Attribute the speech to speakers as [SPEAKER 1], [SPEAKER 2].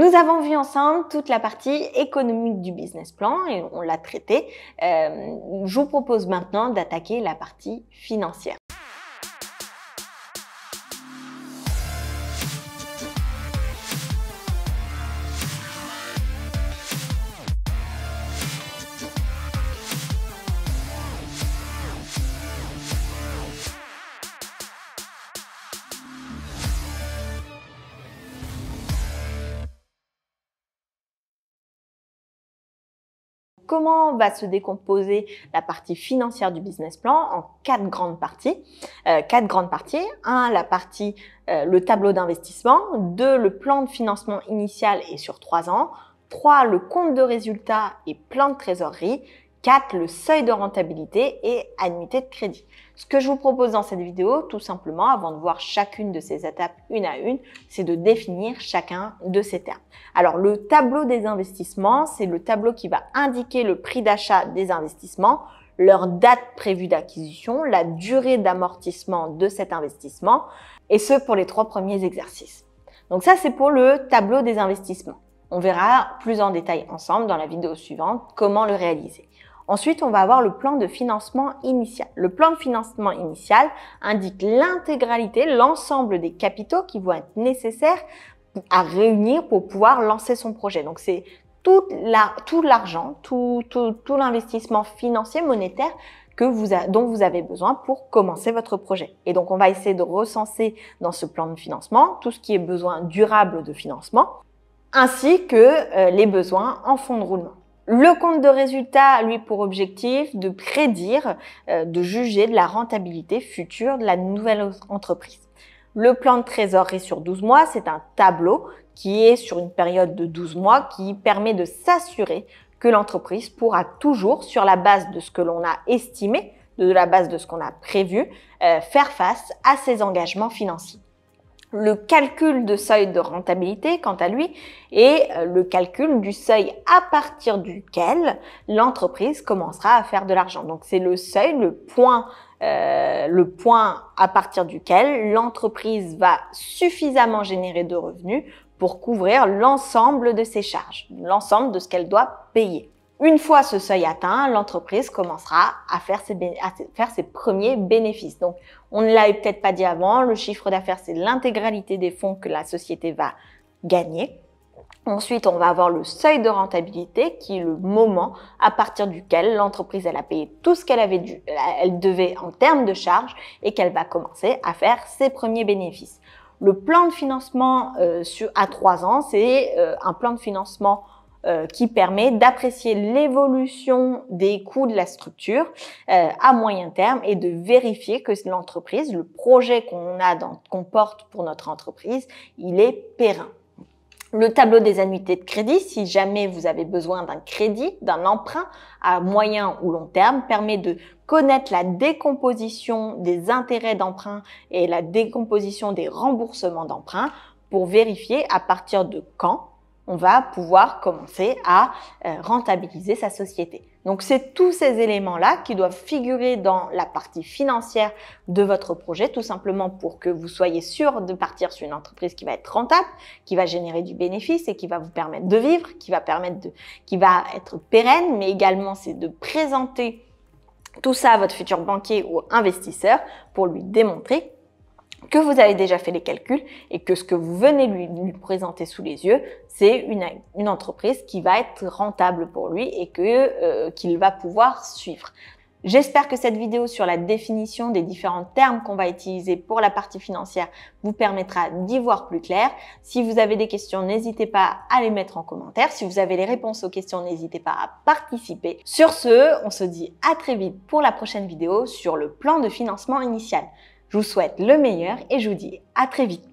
[SPEAKER 1] Nous avons vu ensemble toute la partie économique du business plan et on l'a traité. Je vous propose maintenant d'attaquer la partie financière. Comment va se décomposer la partie financière du business plan en quatre grandes parties. La partie le tableau d'investissement. 2, le plan de financement initial et sur 3 ans. 3, le compte de résultat et plan de trésorerie. 4, le seuil de rentabilité et annuité de crédit. Ce que je vous propose dans cette vidéo, tout simplement, avant de voir chacune de ces étapes une à une, c'est de définir chacun de ces termes. Alors, le tableau des investissements, c'est le tableau qui va indiquer le prix d'achat des investissements, leur date prévue d'acquisition, la durée d'amortissement de cet investissement, et ce pour les 3 premiers exercices. Donc ça, c'est pour le tableau des investissements. On verra plus en détail ensemble dans la vidéo suivante comment le réaliser. Ensuite, on va avoir le plan de financement initial. Le plan de financement initial indique l'intégralité, l'ensemble des capitaux qui vont être nécessaires à réunir pour pouvoir lancer son projet. Donc, c'est tout l'argent, tout l'investissement financier, monétaire dont vous avez besoin pour commencer votre projet. Et donc, on va essayer de recenser dans ce plan de financement tout ce qui est besoin durable de financement, ainsi que les besoins en fonds de roulement. Le compte de résultat a lui pour objectif de prédire, de juger de la rentabilité future de la nouvelle entreprise. Le plan de trésorerie sur 12 mois, c'est un tableau qui est sur une période de 12 mois qui permet de s'assurer que l'entreprise pourra toujours, sur la base de ce que l'on a estimé, de la base de ce qu'on a prévu, faire face à ses engagements financiers. Le calcul de seuil de rentabilité, quant à lui, est le calcul du seuil à partir duquel l'entreprise commencera à faire de l'argent. Donc, c'est le seuil, le point à partir duquel l'entreprise va suffisamment générer de revenus pour couvrir l'ensemble de ses charges, l'ensemble de ce qu'elle doit payer. Une fois ce seuil atteint, l'entreprise commencera à faire ses premiers bénéfices. Donc, on ne l'avait peut-être pas dit avant, le chiffre d'affaires, c'est l'intégralité des fonds que la société va gagner. Ensuite, on va avoir le seuil de rentabilité qui est le moment à partir duquel l'entreprise elle a payé tout ce elle devait en termes de charges et qu'elle va commencer à faire ses premiers bénéfices. Le plan de financement à 3 ans, c'est un plan de financement qui permet d'apprécier l'évolution des coûts de la structure à moyen terme et de vérifier que l'entreprise, le projet qu'on porte pour notre entreprise, il est périn. Le tableau des annuités de crédit, si jamais vous avez besoin d'un crédit, d'un emprunt à moyen ou long terme, permet de connaître la décomposition des intérêts d'emprunt et la décomposition des remboursements d'emprunt pour vérifier à partir de quand on va pouvoir commencer à rentabiliser sa société. Donc, c'est tous ces éléments-là qui doivent figurer dans la partie financière de votre projet, tout simplement pour que vous soyez sûr de partir sur une entreprise qui va être rentable, qui va générer du bénéfice et qui va vous permettre de vivre, qui va être pérenne, mais également c'est de présenter tout ça à votre futur banquier ou investisseur pour lui démontrer que vous avez déjà fait les calculs et que ce que vous venez lui présenter sous les yeux, c'est une entreprise qui va être rentable pour lui et qu'il va pouvoir suivre. J'espère que cette vidéo sur la définition des différents termes qu'on va utiliser pour la partie financière vous permettra d'y voir plus clair. Si vous avez des questions, n'hésitez pas à les mettre en commentaire. Si vous avez les réponses aux questions, n'hésitez pas à participer. Sur ce, on se dit à très vite pour la prochaine vidéo sur le plan de financement initial. Je vous souhaite le meilleur et je vous dis à très vite.